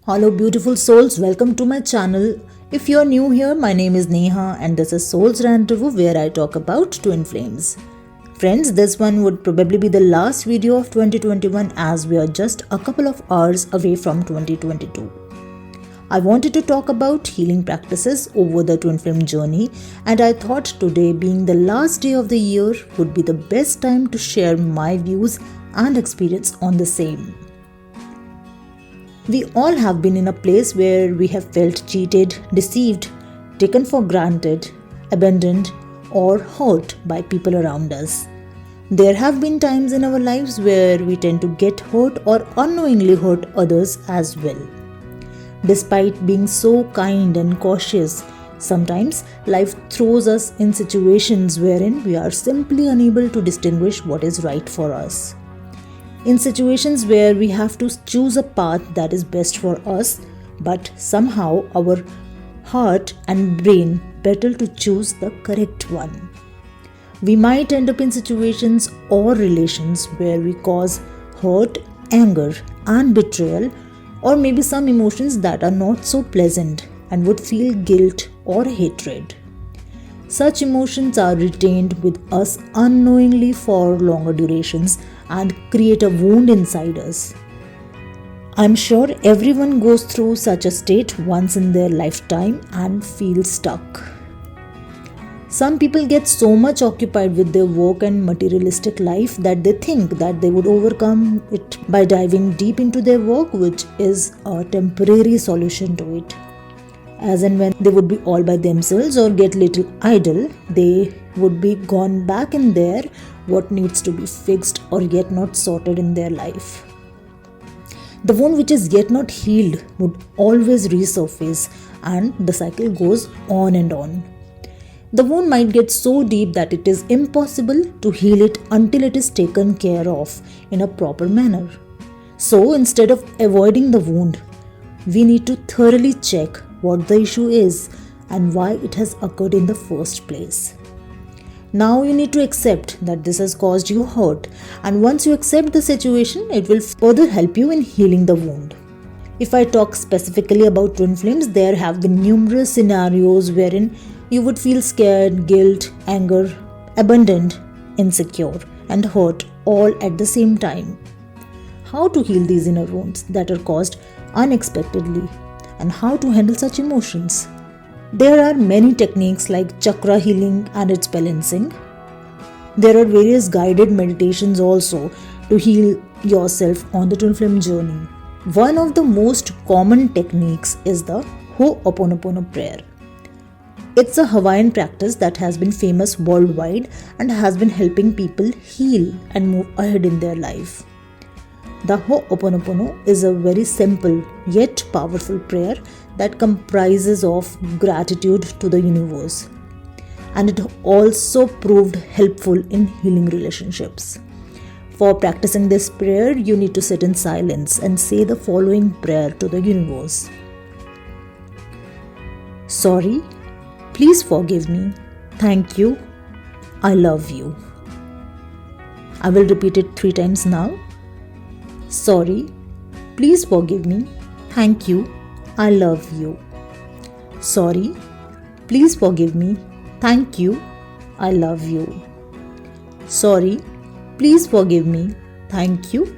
Hello, beautiful souls. Welcome to my channel. If you're new here, my name is Neha, and this is Soul's Rendezvous, where I talk about twin flames. Friends, this one would probably be the last video of 2021 as we are just a couple of hours away from 2022. I wanted to talk about healing practices over the twin flame journey, and I thought today, being the last day of the year, would be the best time to share my views and experience on the same. We all have been in a place where we have felt cheated, deceived, taken for granted, abandoned, or hurt by people around us. There have been times in our lives where we tend to get hurt or unknowingly hurt others as well. Despite being so kind and cautious, sometimes life throws us in situations wherein we are simply unable to distinguish what is right for us. In situations where we have to choose a path that is best for us, but somehow our heart and brain battle to choose the correct one. We might end up in situations or relations where we cause hurt, anger, and betrayal, or maybe some emotions that are not so pleasant and would feel guilt or hatred. Such emotions are retained with us unknowingly for longer durations and create a wound inside us. I'm sure everyone goes through such a state once in their lifetime and feels stuck. Some people get so much occupied with their work and materialistic life that they think that they would overcome it by diving deep into their work, which is a temporary solution to it. As and when they would be all by themselves or get little idle, they would be gone back in there what needs to be fixed or yet not sorted in their life. The wound which is yet not healed would always resurface, and the cycle goes on and on. The wound might get so deep that it is impossible to heal it until it is taken care of in a proper manner. So instead of avoiding the wound, we need to thoroughly check what the issue is and why it has occurred in the first place. Now you need to accept that this has caused you hurt, and once you accept the situation, it will further help you in healing the wound. If I talk specifically about twin flames, there have been numerous scenarios wherein you would feel scared, guilt, anger, abandoned, insecure, and hurt all at the same time. How to heal these inner wounds that are caused unexpectedly, and how to handle such emotions. There are many techniques like chakra healing and its balancing. There are various guided meditations also to heal yourself on the twin flame journey. One of the most common techniques is the Ho'oponopono prayer. It's a Hawaiian practice that has been famous worldwide and has been helping people heal and move ahead in their life. The Ho'oponopono is a very simple yet powerful prayer that comprises of gratitude to the universe, and it also proved helpful in healing relationships. For practicing this prayer, you need to sit in silence and say the following prayer to the universe. Sorry, please forgive me, thank you, I love you. I will repeat it 3 times now. Sorry, please forgive me, thank you, I love you. Sorry, please forgive me, thank you, I love you. Sorry, please forgive me, thank you,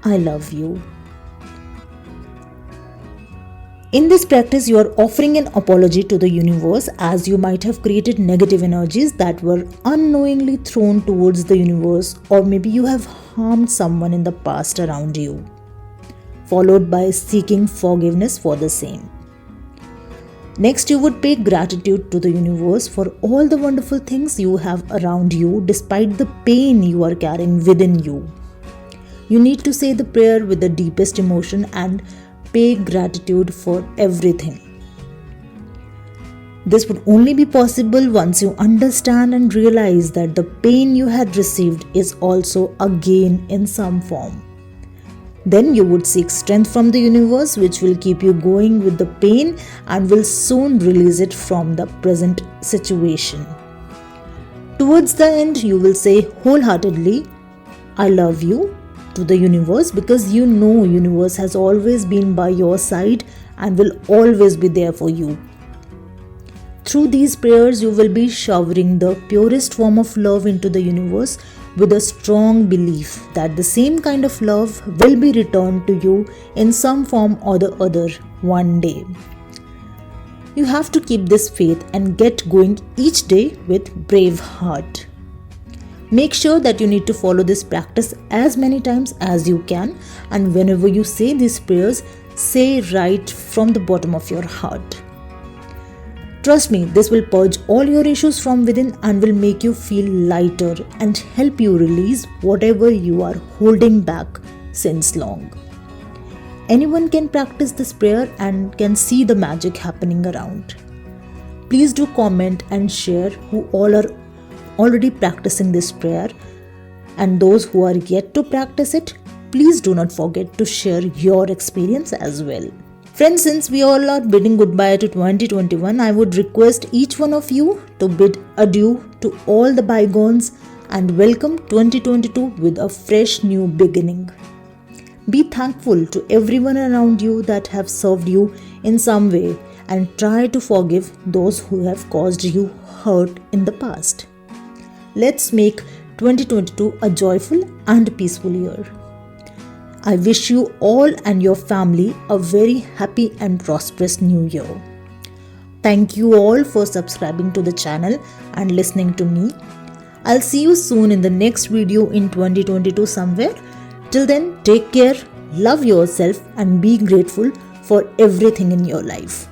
I love you. In this practice, you are offering an apology to the universe, as you might have created negative energies that were unknowingly thrown towards the universe, or maybe you have harmed someone in the past around you, followed by seeking forgiveness for the same. Next, you would pay gratitude to the universe for all the wonderful things you have around you despite the pain you are carrying within you. You need to say the prayer with the deepest emotion and pay gratitude for everything. This would only be possible once you understand and realize that the pain you had received is also a gain in some form. Then you would seek strength from the universe, which will keep you going with the pain and will soon release it from the present situation. Towards the end, you will say wholeheartedly, I love you, to the universe, because you know universe has always been by your side and will always be there for you. Through these prayers, you will be showering the purest form of love into the universe with a strong belief that the same kind of love will be returned to you in some form or the other one day. You have to keep this faith and get going each day with brave heart. Make sure that you need to follow this practice as many times as you can, and whenever you say these prayers, say right from the bottom of your heart. Trust me, this will purge all your issues from within and will make you feel lighter and help you release whatever you are holding back since long. Anyone can practice this prayer and can see the magic happening around. Please do comment and share who all are already practicing this prayer, and those who are yet to practice it, please do not forget to share your experience as well. Friends, since we all are bidding goodbye to 2021, I would request each one of you to bid adieu to all the bygones and welcome 2022 with a fresh new beginning. Be thankful to everyone around you that have served you in some way, and try to forgive those who have caused you hurt in the past. Let's make 2022 a joyful and peaceful year. I wish you all and your family a very happy and prosperous new year. Thank you all for subscribing to the channel and listening to me. I'll see you soon in the next video in 2022 somewhere. Till then, take care, love yourself and be grateful for everything in your life.